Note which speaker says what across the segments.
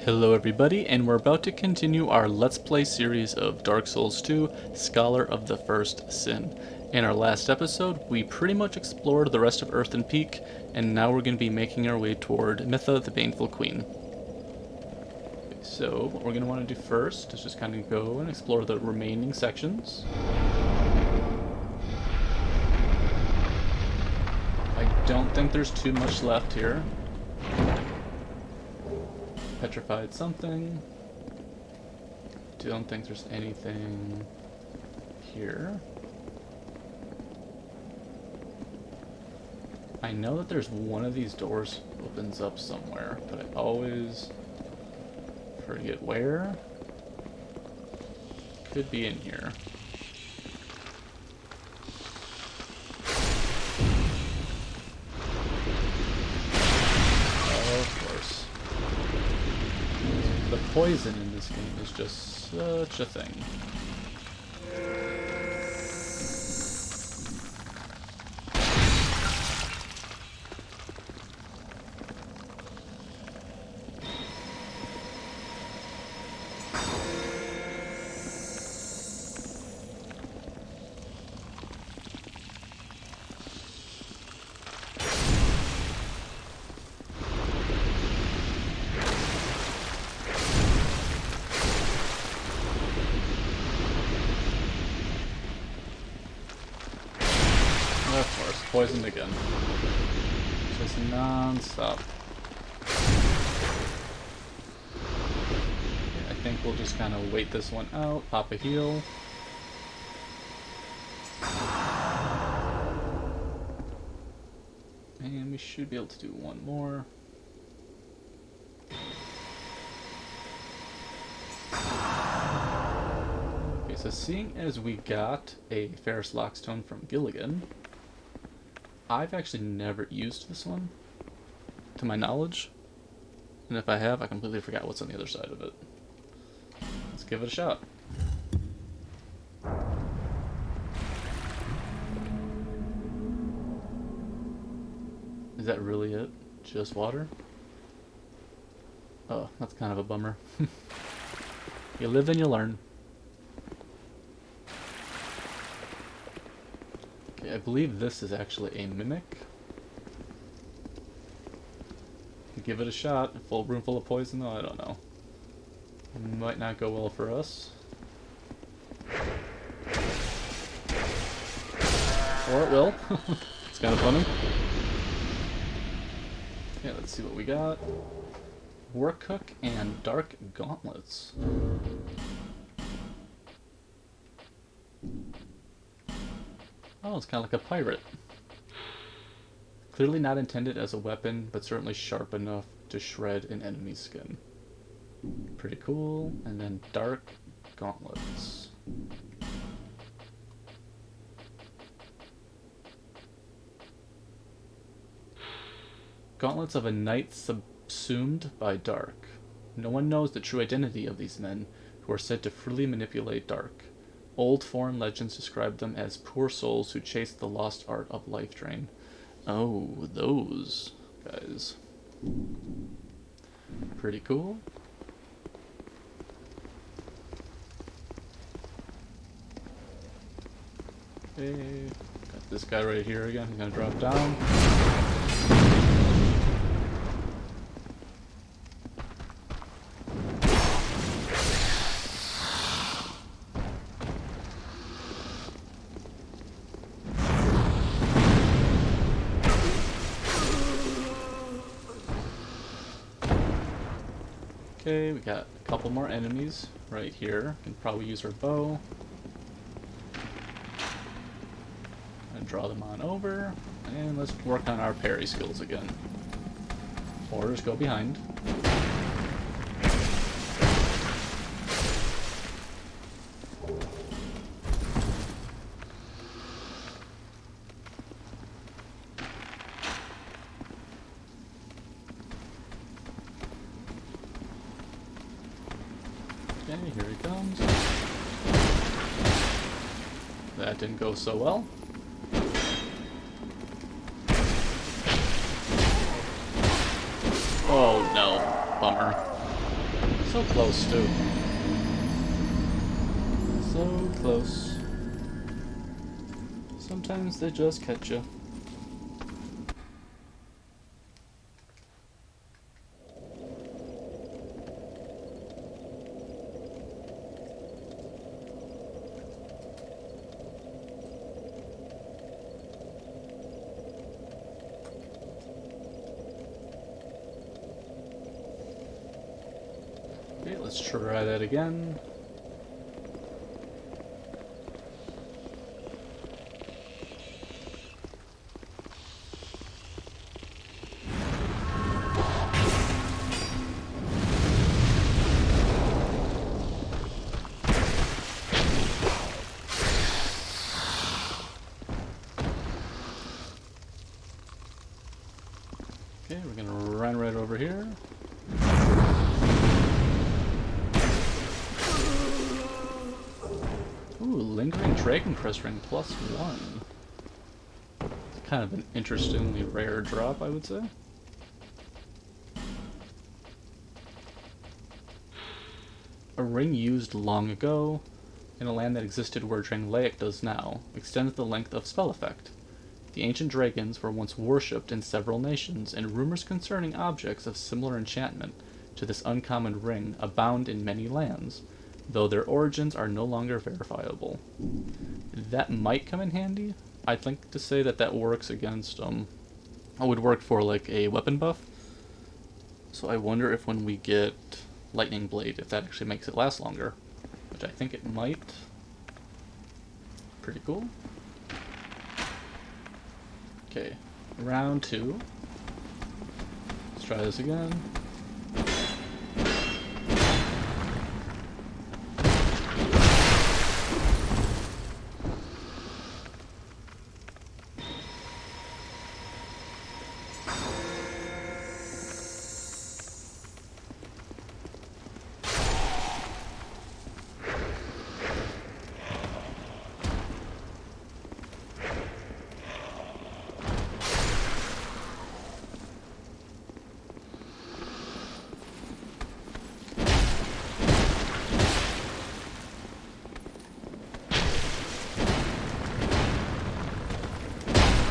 Speaker 1: Hello everybody, and we're about to continue our Let's Play series of Dark Souls 2, Scholar of the First Sin. In our last episode, we pretty much explored the rest of Earthen Peak, and now we're going to be making our way toward Mytha, the Baneful Queen. Okay, so, what we're going to want to do first is just kind of go and explore the remaining sections. I don't think there's too much left here. Petrified something. Don't think there's anything here. I know that there's one of these doors opens up somewhere, but I always forget where. Could be in here. The poison in this game is just such a thing. Of course, poisoned again. Just non-stop. Okay, I think we'll just kind of wait this one out, pop a heal. And we should be able to do one more. Okay, so seeing as we got a Ferrous Lockstone from Gilligan, I've actually never used this one, to my knowledge. And if I have, I completely forgot what's on the other side of it. Let's give it a shot. Is that really it? Just water? Oh, that's kind of a bummer. You live and you learn. I believe this is actually a mimic. Give it a shot. A full room full of poison though, I don't know. It might not go well for us. Or it will. It's kind of funny. Okay, let's see what we got. Warcook and Dark Gauntlets. Oh, it's kind of like a pirate. Clearly not intended as a weapon, but certainly sharp enough to shred an enemy's skin. Pretty cool. And then Dark Gauntlets. Gauntlets of a knight subsumed by dark. No one knows the true identity of these men, who are said to freely manipulate dark. Old foreign legends describe them as poor souls who chase the lost art of life drain. Oh, those guys. Pretty cool. Okay, got this guy right here again. He's gonna drop down. Okay, we got a couple more enemies right here. Can probably use our bow. And draw them on over. And let's work on our parry skills again. Or just go behind. Okay, here he comes. That didn't go so well. Oh no, bummer. So close, too. So close. Sometimes they just catch you. Okay, let's try that again. Okay, we're gonna run right over here. Ooh, Lingering Dragon Crest Ring +1. It's kind of an interestingly rare drop, I would say. A ring used long ago, in a land that existed where Drangleic does now, extends the length of spell effect. The ancient dragons were once worshipped in several nations, and rumors concerning objects of similar enchantment to this uncommon ring abound in many lands, though their origins are no longer verifiable. That might come in handy. I'd like to say that that works against, would work for like a weapon buff. So I wonder if when we get Lightning Blade, if that actually makes it last longer, which I think it might. Pretty cool. Okay, round 2. Let's try this again.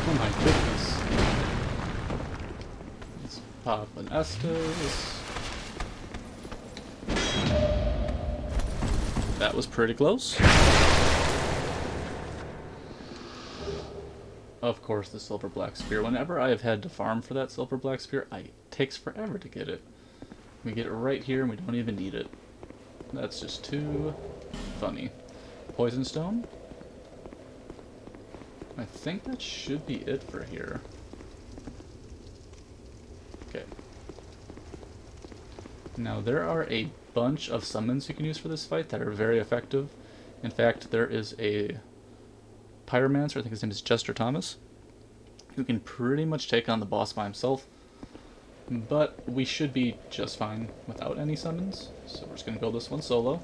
Speaker 1: Oh my goodness. Let's pop an Estus. That was pretty close. Of course, the Silver Black Spear. Whenever I have had to farm for that Silver Black Spear, it takes forever to get it. We get it right here and we don't even need it. That's just too funny. Poison Stone. I think that should be it for here. Okay. Now there are a bunch of summons you can use for this fight that are very effective. In fact, there is a Pyromancer, I think his name is Jester Thomas, who can pretty much take on the boss by himself. But we should be just fine without any summons. So we're just going to go this one solo.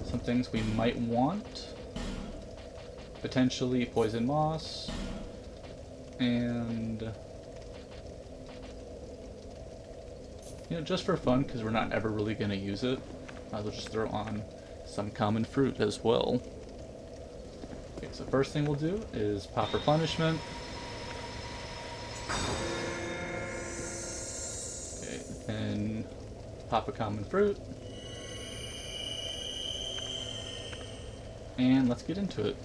Speaker 1: Some things we might want. Potentially Poison Moss. And you know, just for fun, because we're not ever really going to use it, we'll just throw on some common fruit as well. Okay, so first thing we'll do is pop Replenishment. Okay, then pop a common fruit. And let's get into it.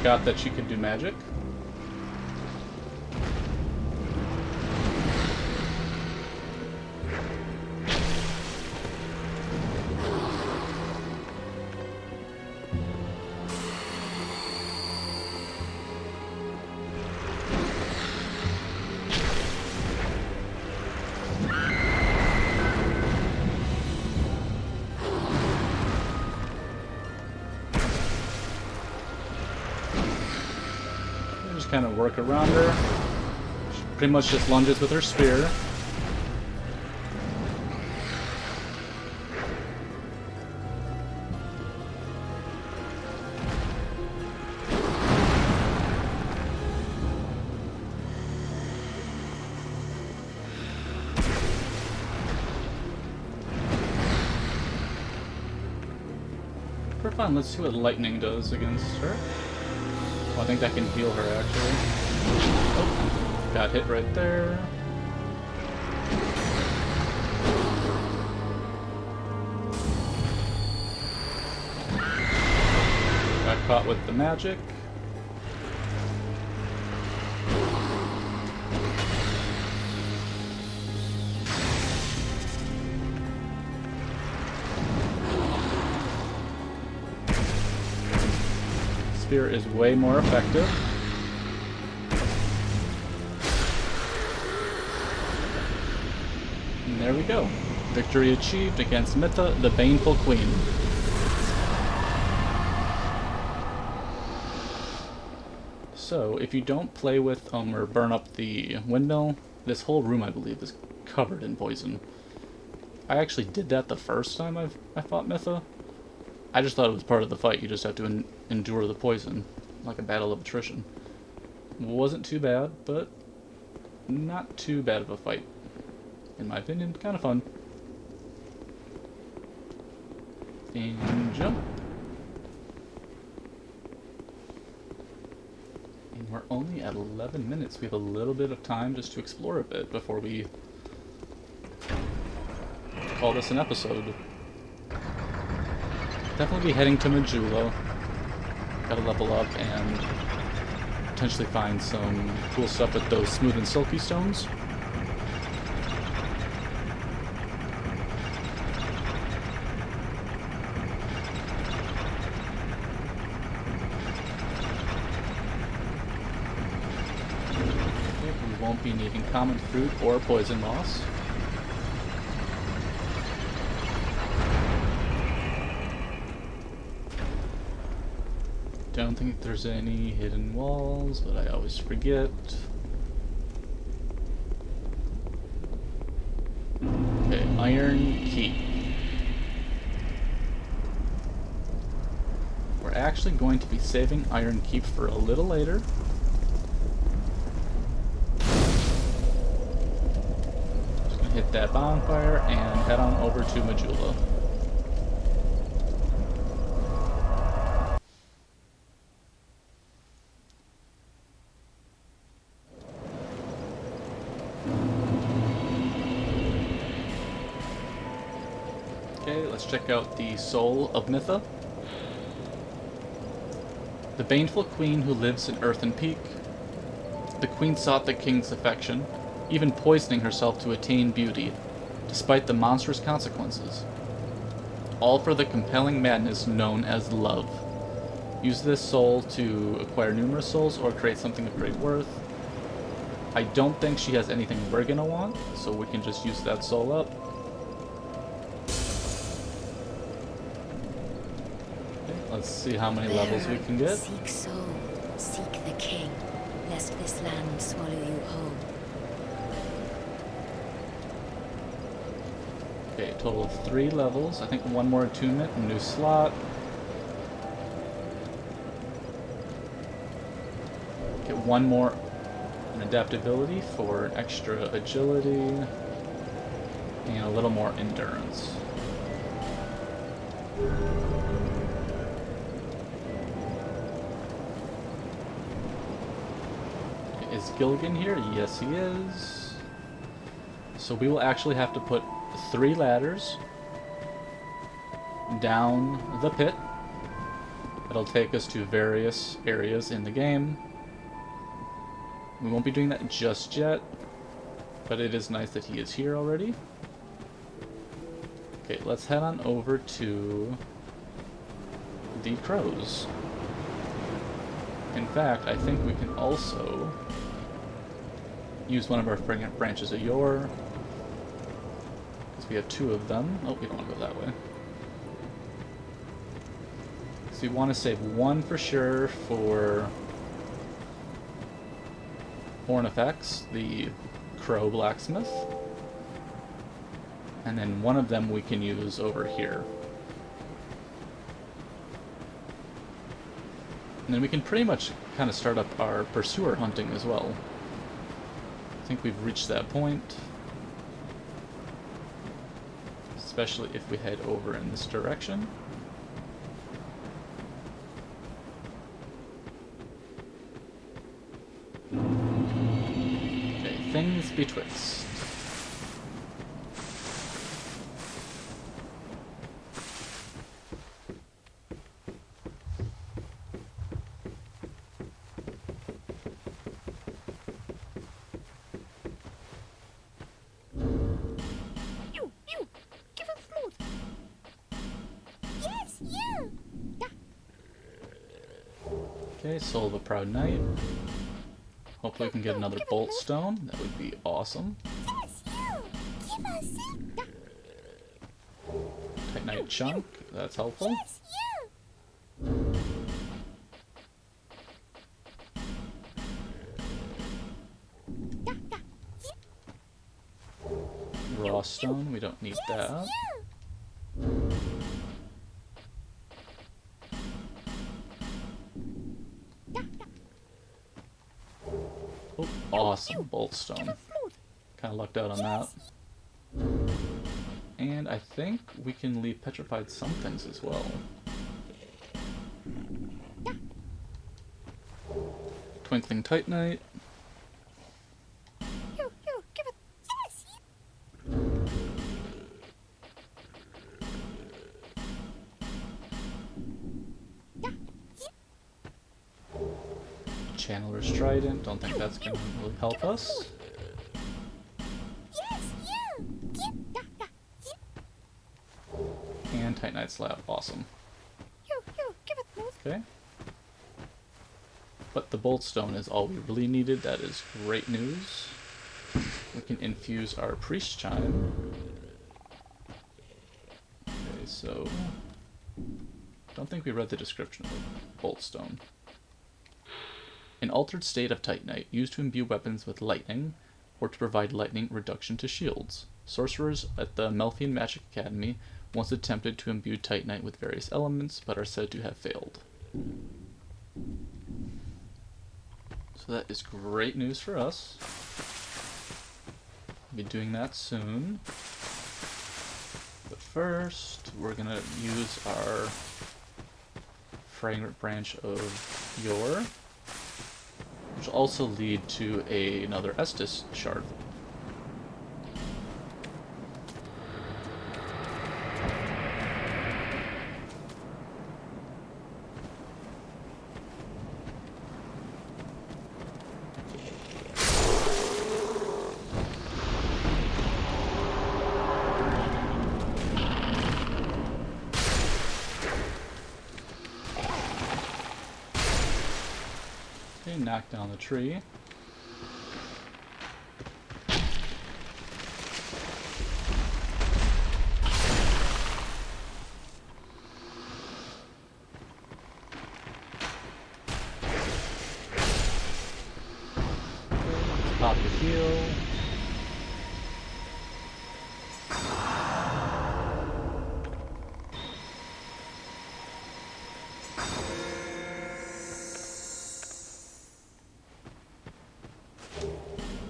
Speaker 1: Got that she can do magic. Kind of work around her. She pretty much just lunges with her spear. fun. Let's see what lightning does against her. Oh, I think that can heal her, actually. Oh, got hit right there. Got caught with the magic. Spear is way more effective. And there we go. Victory achieved against Mytha, the Baneful Queen. So, if you don't play with or burn up the windmill, this whole room, I believe, is covered in poison. I actually did that the first time I fought Mytha. I just thought it was part of the fight. You just have to endure the poison, like a battle of attrition. Wasn't too bad, but not too bad of a fight. In my opinion, kind of fun. And jump. And we're only at 11 minutes. We have a little bit of time just to explore a bit before we call this an episode. Definitely be heading to Majula. Gotta level up and potentially find some cool stuff with those smooth and silky stones. We won't be needing common fruit or poison moss. Don't think there's any hidden walls, but I always forget. Okay, Iron Key. We're actually going to be saving Iron Keep for a little later. Just gonna hit that bonfire and head on over to Majula. Okay, let's check out the soul of Mytha. The baneful queen who lives in Earthen Peak. The queen sought the king's affection, even poisoning herself to attain beauty, despite the monstrous consequences. All for the compelling madness known as love. Use this soul to acquire numerous souls or create something of great worth. I don't think she has anything we're gonna want, so we can just use that soul up. Let's see how many levels we can get.
Speaker 2: Seek soul, seek the king, lest this land swallow you whole.
Speaker 1: Okay, total of 3 levels. I think one more attunement, new slot. Get one more an adaptability for extra agility and a little more endurance. Is Gilligan here? Yes, he is. So we will actually have to put 3 ladders down the pit. It'll take us to various areas in the game. We won't be doing that just yet, but it is nice that he is here already. Okay, let's head on over to the crows. In fact, I think we can also use one of our branches of yore, because we have 2 of them. Oh, we don't want to go that way. So we want to save 1 for sure for Ornifex, the crow blacksmith, and then 1 of them we can use over here. And then we can pretty much kind of start up our pursuer hunting as well. I think we've reached that point. Especially if we head over in this direction. things betwixt. Okay, Soul of a Proud Knight. Hopefully we can get another Bolt Stone. That would be awesome. Titanite Chunk. That's helpful. Raw Stone. We don't need that. Oh, awesome. Bolt Stone. Kind of lucked out on that. And I think we can leave Petrified some things as well. Twinkling Titanite. Channeler's Trident. Don't think that's going to really help us. And Titanite Slab. Awesome. Okay. But the Bolt Stone is all we really needed. That is great news. We can infuse our Priest Chime. Okay, so... don't think we read the description of Bolt Stone. An altered state of Titanite, used to imbue weapons with lightning, or to provide lightning reduction to shields. Sorcerers at the Melfian Magic Academy once attempted to imbue Titanite with various elements, but are said to have failed. So that is great news for us. We'll be doing that soon. But first, we're gonna use our Fragrant Branch of Yore, which will also lead to another Estus shard. Okay, knock down the tree. Let's pop the heal.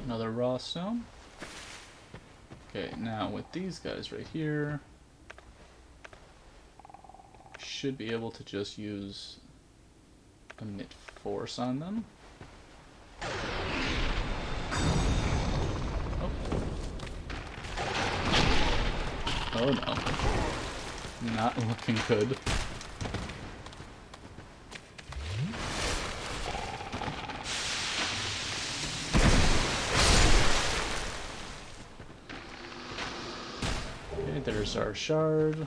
Speaker 1: Another raw stone. Okay, now with these guys right here, should be able to just use emit force on them. Oh. Oh no. Not looking good. There's our shard.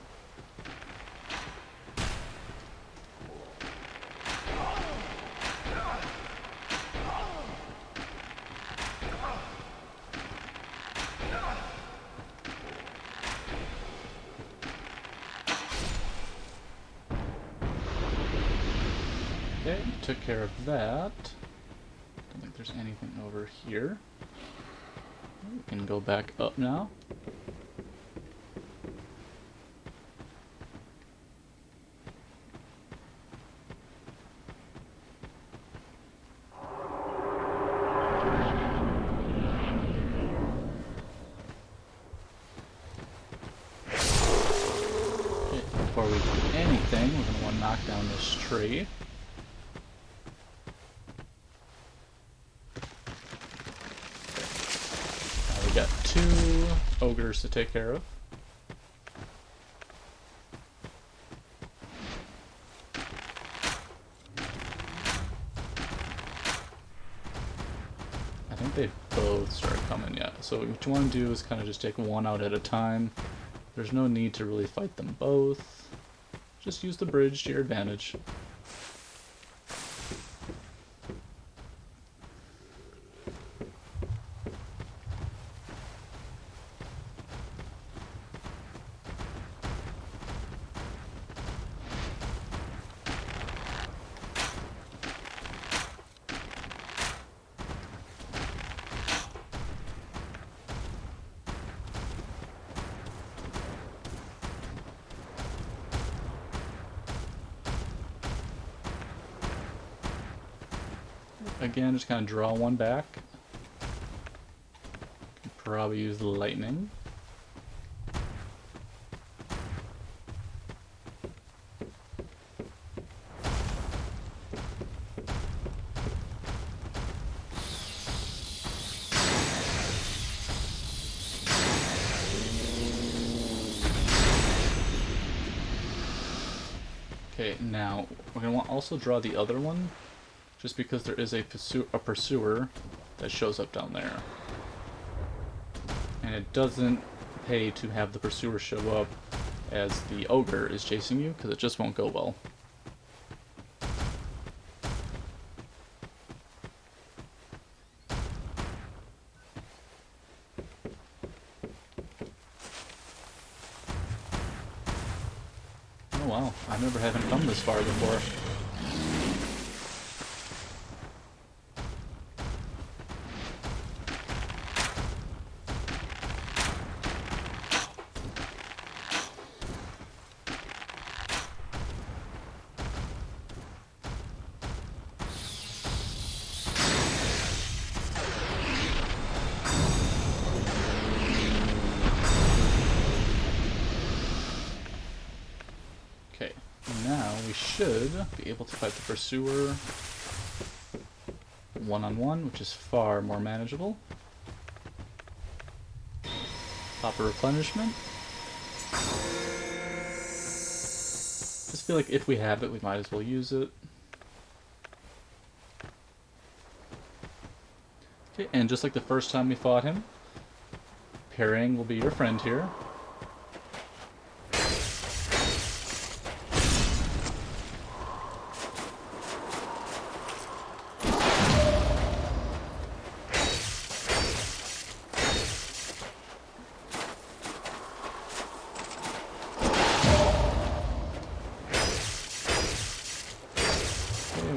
Speaker 1: Okay, took care of that. Don't think there's anything over here. We can go back up now. Before we do anything, we're going to want to knock down this tree. got 2 ogres to take care of. I think they both started coming yet. So what you want to do is kind of just take one out at a time. There's no need to really fight them both. Just use the bridge to your advantage. Again, just kind of draw one back. Could probably use the lightning. Okay, now we're going to want to also draw the other one, just because there is a pursuer that shows up down there. And it doesn't pay to have the pursuer show up as the ogre is chasing you, because it just won't go well. Oh wow, I remember having come this far before. Okay, now we should be able to fight the pursuer one-on-one, which is far more manageable. Pop a replenishment. Just feel like if we have it, we might as well use it. Okay, and just like the first time we fought him, parrying will be your friend here.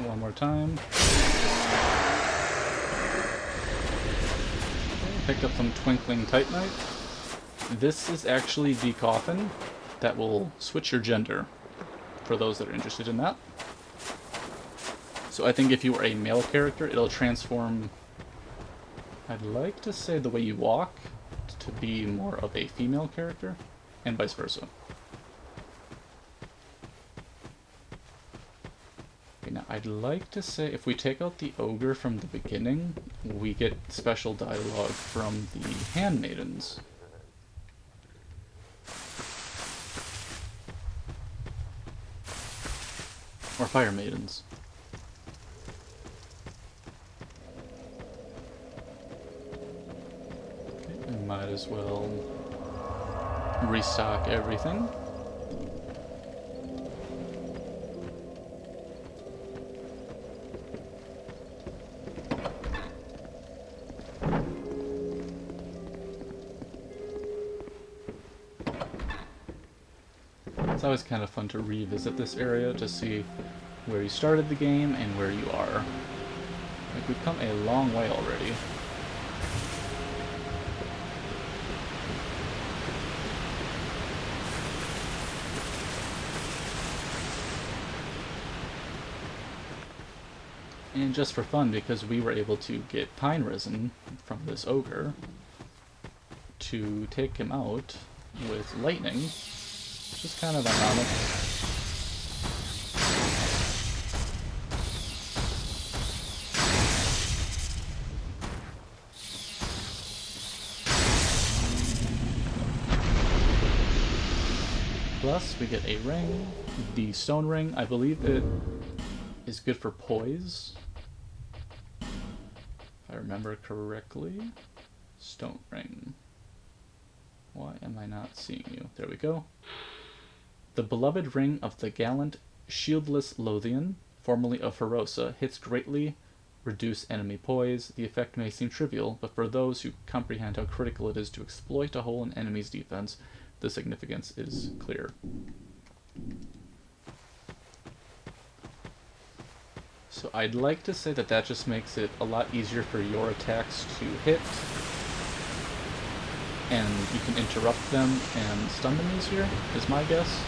Speaker 1: One more time. Okay, picked up some Twinkling Titanite. This is actually the coffin that will switch your gender, for those that are interested in that. So I think if you were a male character, it'll transform, I'd like to say the way you walk, to be more of a female character, and vice versa. Now, I'd like to say if we take out the ogre from the beginning, we get special dialogue from the handmaidens. Or fire maidens. Okay, we might as well restock everything. It's always kind of fun to revisit this area to see where you started the game and where you are. Like, we've come a long way already. And just for fun, because we were able to get pine resin from this ogre to take him out with lightning, which is kind of ironic. us, we get a ring. The stone ring, I believe it is good for poise. If I remember correctly. Stone ring. Why am I not seeing you? There we go. The beloved ring of the gallant, shieldless Lothian, formerly of Ferosa, hits greatly reduce enemy poise. The effect may seem trivial, but for those who comprehend how critical it is to exploit a hole in enemy's defense, the significance is clear. So I'd like to say that that just makes it a lot easier for your attacks to hit, and you can interrupt them and stun them easier, is my guess.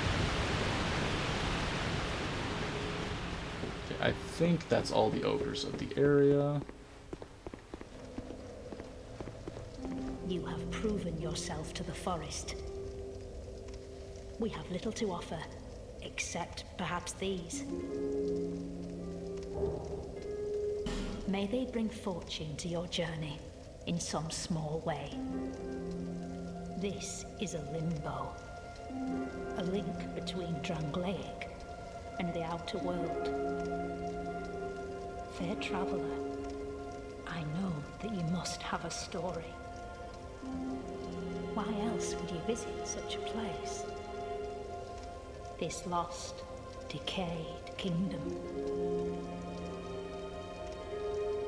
Speaker 1: Okay, I think that's all the ogres of the area.
Speaker 3: You have proven yourself to the forest. We have little to offer, except perhaps these. May they bring fortune to your journey in some small way. This is a limbo, a link between Drangleic and the outer world. Fair traveler, I know that you must have a story. Why else would you visit such a place? This lost, decayed kingdom.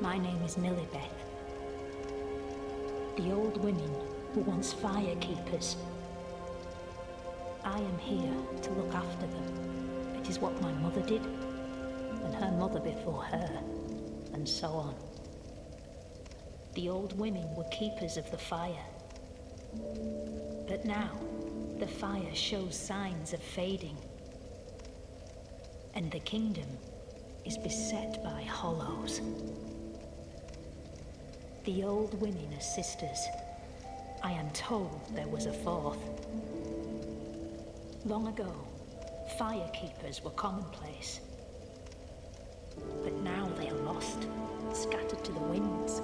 Speaker 3: My name is Millibeth. The old women were once fire keepers. I am here to look after them. It is what my mother did, and her mother before her, and so on. The old women were keepers of the fire. But now, the fire shows signs of fading, and the kingdom is beset by hollows. The old women are sisters. I am told there was a fourth. Long ago, fire keepers were commonplace. But now they are lost, scattered to the winds.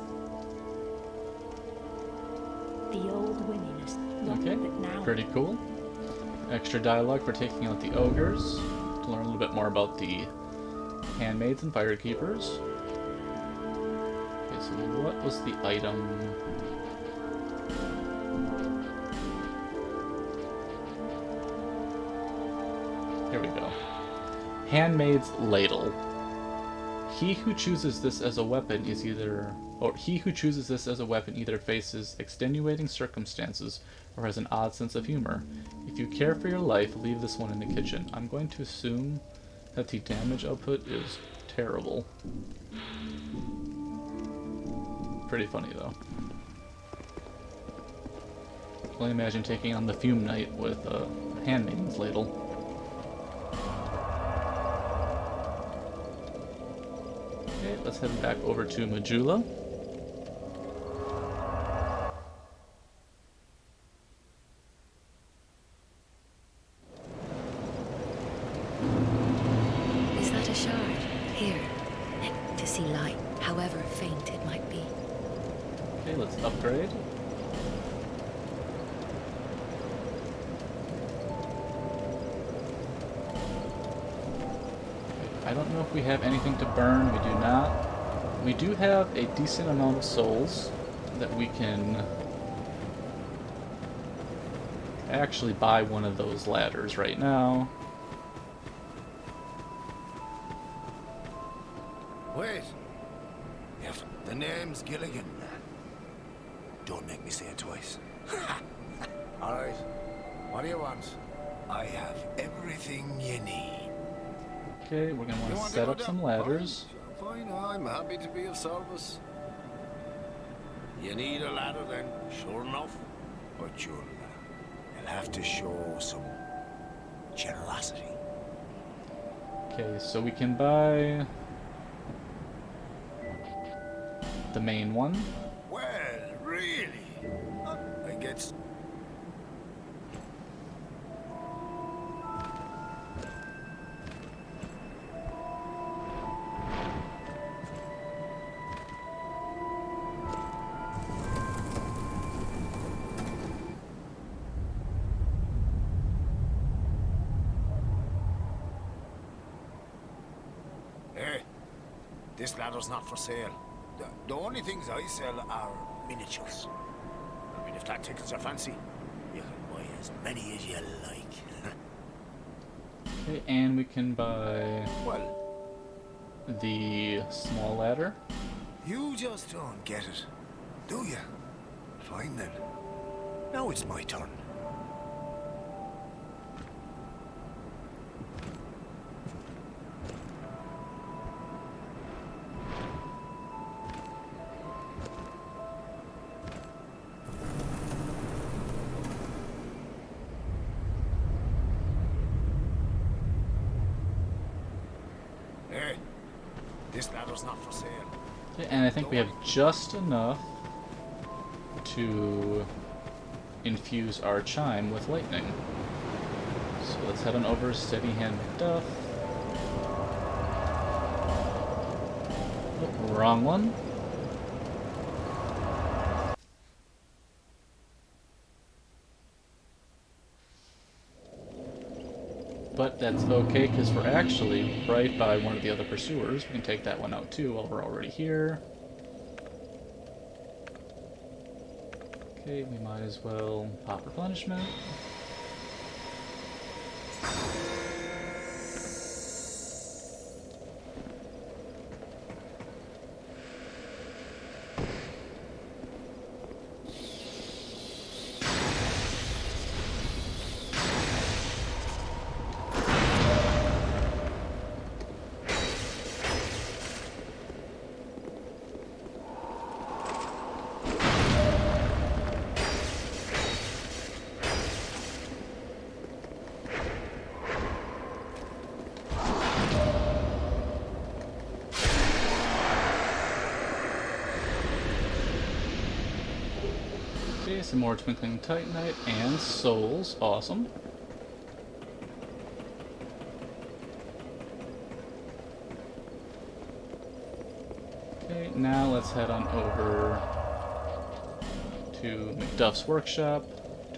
Speaker 3: The old women are
Speaker 1: Okay,
Speaker 3: but now
Speaker 1: pretty cool. Extra dialogue for taking out the ogres, to learn a little bit more about the handmaids and firekeepers. Okay, so what was the item? Here we go. Handmaid's ladle. He who chooses this as a weapon is either faces extenuating circumstances or has an odd sense of humor. If you care for your life, leave this one in the kitchen. I'm going to assume that the damage output is terrible. Pretty funny though. Only imagine taking on the Fume Knight with a handmaiden's ladle. Okay, let's head back over to Majula.
Speaker 2: Is that a shard? Here. To see light, however faint it might be.
Speaker 1: Okay, let's upgrade. I don't know if we have anything to burn. We do not. We do have a decent amount of souls that we can actually buy one of those ladders right now.
Speaker 4: Wait. If the name's Gilligan. Don't make me say it twice. All right. What do you want? I have everything you need.
Speaker 1: Okay, we're going to want to set up some ladders.
Speaker 4: Fine, I'm happy to be of service. You need a ladder then, sure enough. But you'll have to show some generosity.
Speaker 1: Okay, so we can buy the main one.
Speaker 4: Well, really? I guess. This ladder's not for sale. The only things I sell are miniatures. I mean, if that tickles your fancy, you can buy as many as you like.
Speaker 1: Okay, and we can buy
Speaker 4: Well,
Speaker 1: the small ladder.
Speaker 4: you just don't get it, do you? Fine then. Now it's my turn. Hey, this ladder's not for sale.
Speaker 1: Okay, and I think we have just enough to infuse our chime with lightning. So let's head on over, steady hand McDuff. Oh, wrong one. But that's okay, because we're actually right by one of the other pursuers. We can take that one out too while we're already here. Okay, we might as well pop replenishment. Okay, some more Twinkling Titanite and souls. Awesome. Okay, now let's head on over to McDuff's workshop,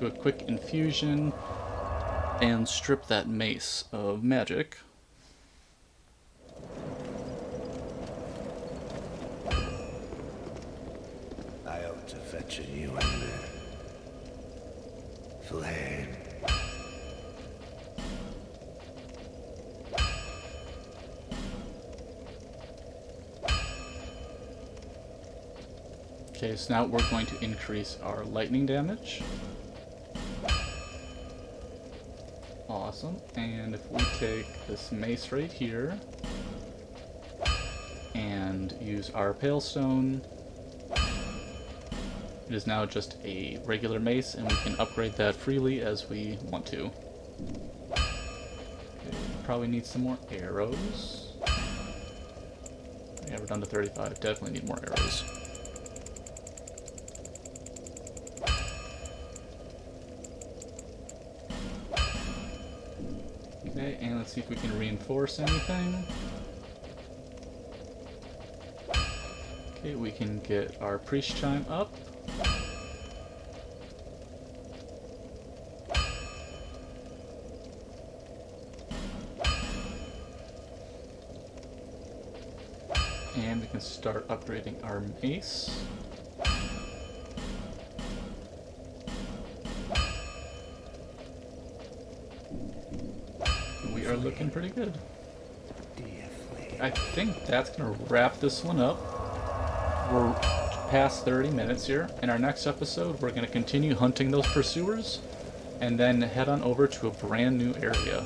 Speaker 1: do a quick infusion, and strip that mace of magic.
Speaker 4: I ought to fetch a new ember. Flame.
Speaker 1: Okay, so now we're going to increase our lightning damage. Awesome. And if we take this mace right here and use our Palestone, it is now just a regular mace, and we can upgrade that freely as we want to. Okay, probably need some more arrows. Yeah, we're down to 35. Definitely need more arrows. Okay, and let's see if we can reinforce anything. Okay, we can get our priest chime up. And we can start upgrading our mace. We are looking pretty good. I think that's going to wrap this one up. We're past 30 minutes here. In our next episode, we're going to continue hunting those pursuers and then head on over to a brand new area.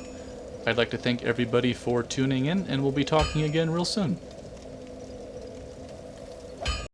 Speaker 1: I'd like to thank everybody for tuning in, and we'll be talking again real soon.